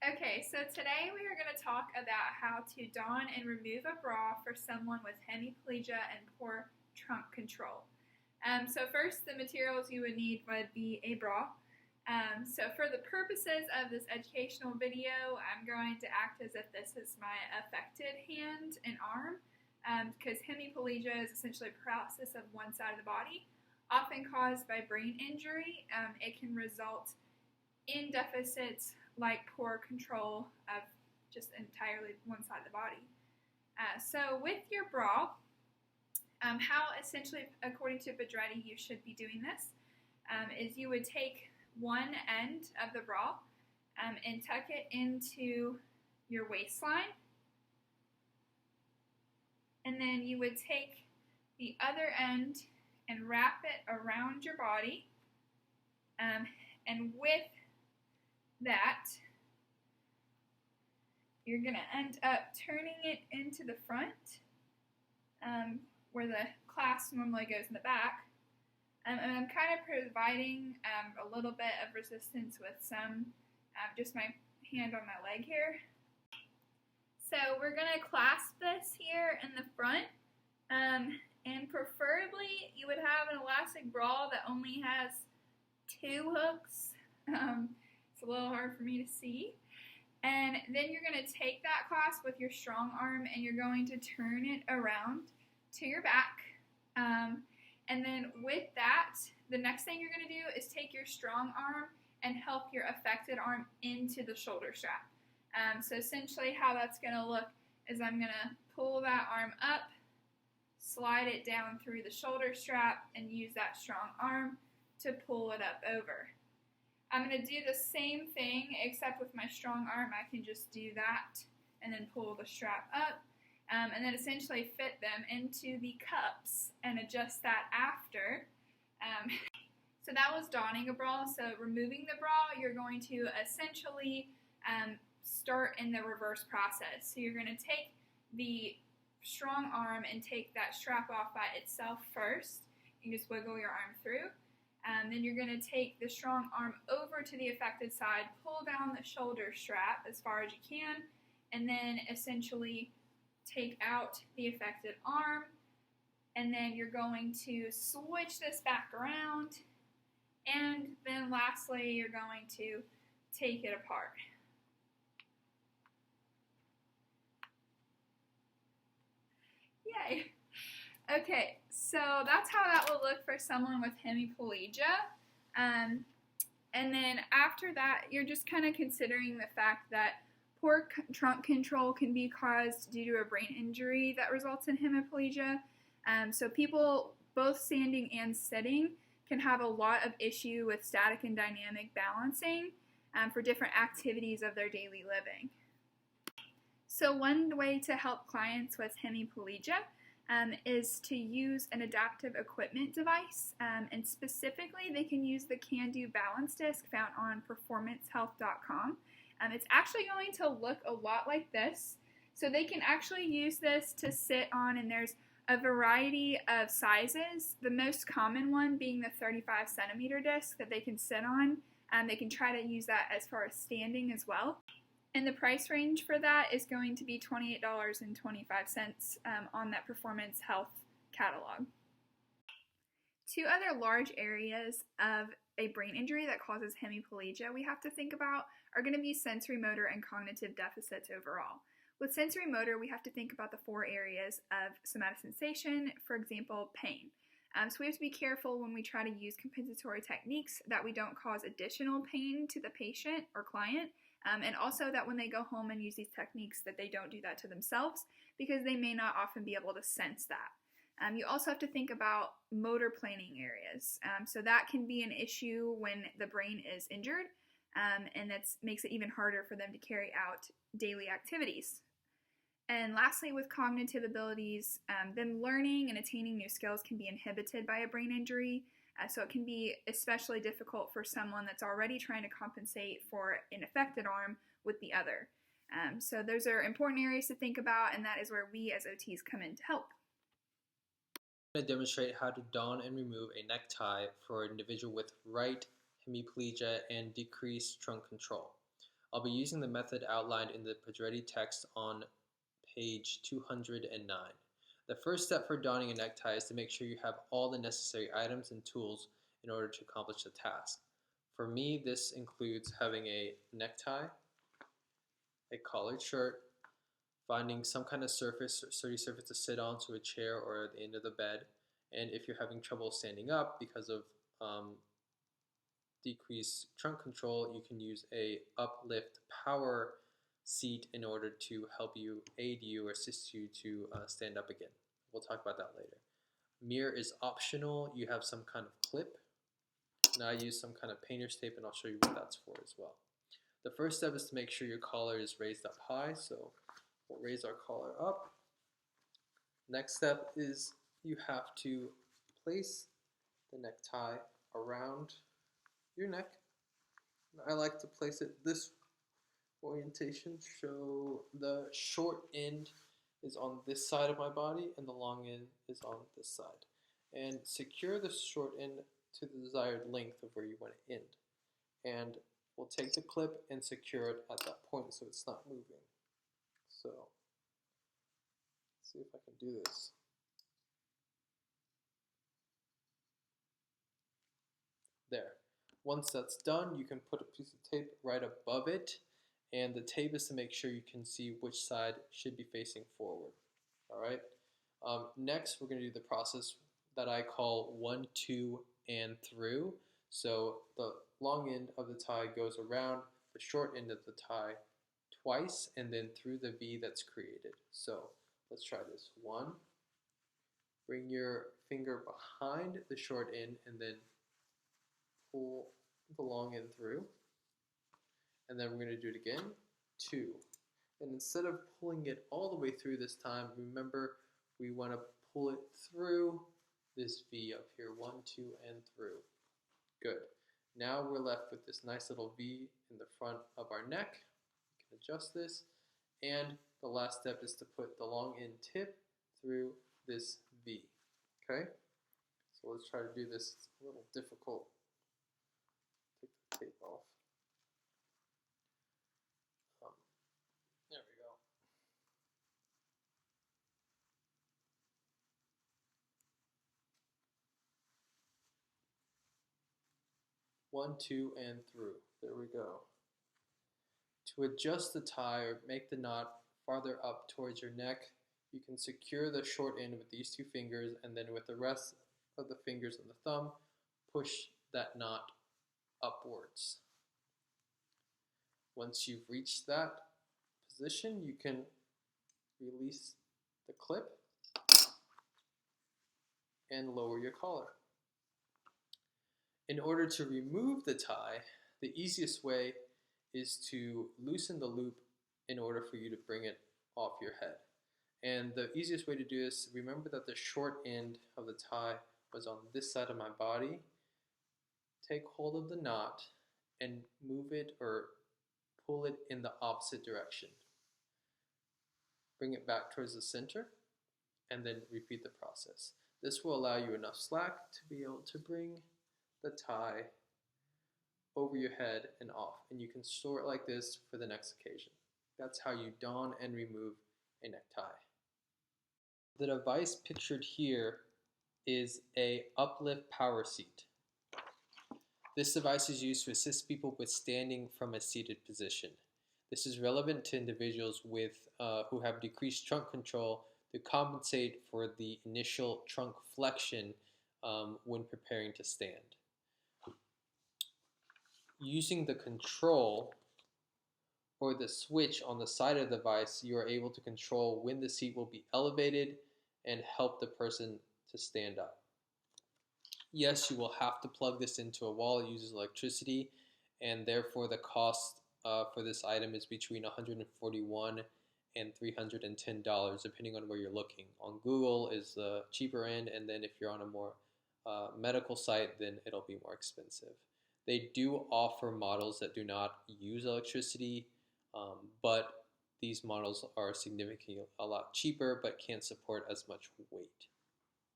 Okay, so today we are going to talk about how to don and remove a bra for someone with hemiplegia and poor trunk control. So first, the materials you would need would be a bra. So for the purposes of this educational video, I'm going to act as if this is my affected hand and arm, because hemiplegia is essentially paralysis of one side of the body, often caused by brain injury. It can result in deficits like poor control of just entirely one side of the body. So with your bra, how essentially, according to Bedretti, you should be doing this is you would take one end of the bra and tuck it into your waistline, and then you would take the other end and wrap it around your body, and with that, you're going to end up turning it into the front, where the clasp normally goes in the back. And I'm kind of providing a little bit of resistance with some, just my hand on my leg here. So we're going to clasp this here in the front, and preferably you would have an elastic bra that only has 2 hooks. It's a little hard for me to see. And then you're going to take that clasp with your strong arm and you're going to turn it around to your back. And then with that, the next thing you're going to do is take your strong arm and help your affected arm into the shoulder strap. So essentially how that's going to look is I'm going to pull that arm up, slide it down through the shoulder strap, and use that strong arm to pull it up over. I'm going to do the same thing, except with my strong arm, I can just do that and then pull the strap up, and then essentially fit them into the cups and adjust that after. So that was donning a bra. So removing the bra, you're going to essentially start in the reverse process. So you're going to take the strong arm and take that strap off by itself first. You just wiggle your arm through. Then you're going to take the strong arm over to the affected side, pull down the shoulder strap as far as you can, and then essentially take out the affected arm. And then you're going to switch this back around, and then lastly you're going to take it apart. Yay! Okay, so that's how that will look for someone with hemiplegia. And then after that, you're just kind of considering the fact that poor trunk control can be caused due to a brain injury that results in hemiplegia. So people, both standing and sitting, can have a lot of issue with static and dynamic balancing for different activities of their daily living. So one way to help clients with hemiplegia is to use an adaptive equipment device, and specifically they can use the Can-Do balance disc found on performancehealth.com. It's actually going to look a lot like this, so they can actually use this to sit on, and there's a variety of sizes, the most common one being the 35 centimeter disc that they can sit on. They can try to use that as far as standing as well. And the price range for that is going to be $28.25 on that Performance Health catalog. 2 other large areas of a brain injury that causes hemiplegia we have to think about are going to be sensory motor and cognitive deficits overall. With sensory motor, we have to think about the 4 areas of somatic sensation, for example, pain. So we have to be careful when we try to use compensatory techniques that we don't cause additional pain to the patient or client. And also that when they go home and use these techniques that they don't do that to themselves, because they may not often be able to sense that. You also have to think about motor planning areas. So that can be an issue when the brain is injured, and that makes it even harder for them to carry out daily activities. And lastly, with cognitive abilities, them learning and attaining new skills can be inhibited by a brain injury. So it can be especially difficult for someone that's already trying to compensate for an affected arm with the other. So those are important areas to think about, and that is where we as OTs come in to help. I'm going to demonstrate how to don and remove a necktie for an individual with right hemiplegia and decreased trunk control. I'll be using the method outlined in the Pedretti text on page 209. The first step for donning a necktie is to make sure you have all the necessary items and tools in order to accomplish the task. For me, this includes having a necktie, a collared shirt, finding some kind of surface, sturdy surface to sit on, so a chair or the end of the bed, and if you're having trouble standing up because of decreased trunk control, you can use a uplift power seat in order to help you, aid you, or assist you to stand up again. We'll talk about that later. Mirror is optional. You have some kind of clip. Now I use some kind of painter's tape, and I'll show you what that's for as well. The first step is to make sure your collar is raised up high, so we'll raise our collar up. Next step is you have to place the necktie around your neck. I like to place it this orientation, so the short end is on this side of my body and the long end is on this side. And secure the short end to the desired length of where you want to end. And we'll take the clip and secure it at that point so it's not moving. So, let's see if I can do this. There. Once that's done, you can put a piece of tape right above it, and the tape is to make sure you can see which side should be facing forward. All right. Next, we're going to do the process that I call 1, 2, and through. So the long end of the tie goes around the short end of the tie twice, and then through the V that's created. So let's try this. 1. Bring your finger behind the short end, and then pull the long end through. And then we're going to do it again. 2. And instead of pulling it all the way through this time, remember we want to pull it through this V up here. 1, 2, and through. Good. Now we're left with this nice little V in the front of our neck. We can adjust this. And the last step is to put the long end tip through this V. Okay? So let's try to do this. It's a little difficult. Take the tape off. There we go. One, two, and through. There we go. To adjust the tie or make the knot farther up towards your neck, you can secure the short end with these 2 fingers, and then with the rest of the fingers and the thumb, push that knot upwards. Once you've reached that position, you can release the clip and lower your collar. In order to remove the tie, the easiest way is to loosen the loop in order for you to bring it off your head. And the easiest way to do this, remember that the short end of the tie was on this side of my body. Take hold of the knot and move it or pull it in the opposite direction. Bring it back towards the center and then repeat the process. This will allow you enough slack to be able to bring the tie over your head and off, and you can store it like this for the next occasion. That's how you don and remove a necktie. The device pictured here is a uplift power seat. This device is used to assist people with standing from a seated position. This is relevant to individuals with who have decreased trunk control to compensate for the initial trunk flexion when preparing to stand. Using the control or the switch on the side of the device, you are able to control when the seat will be elevated and help the person to stand up. Yes, you will have to plug this into a wall. It uses electricity, and therefore the cost for this item is between $141 and $310, depending on where you're looking. On Google is the cheaper end, and then if you're on a more medical site, then it'll be more expensive. They do offer models that do not use electricity, but these models are significantly a lot cheaper but can't support as much weight.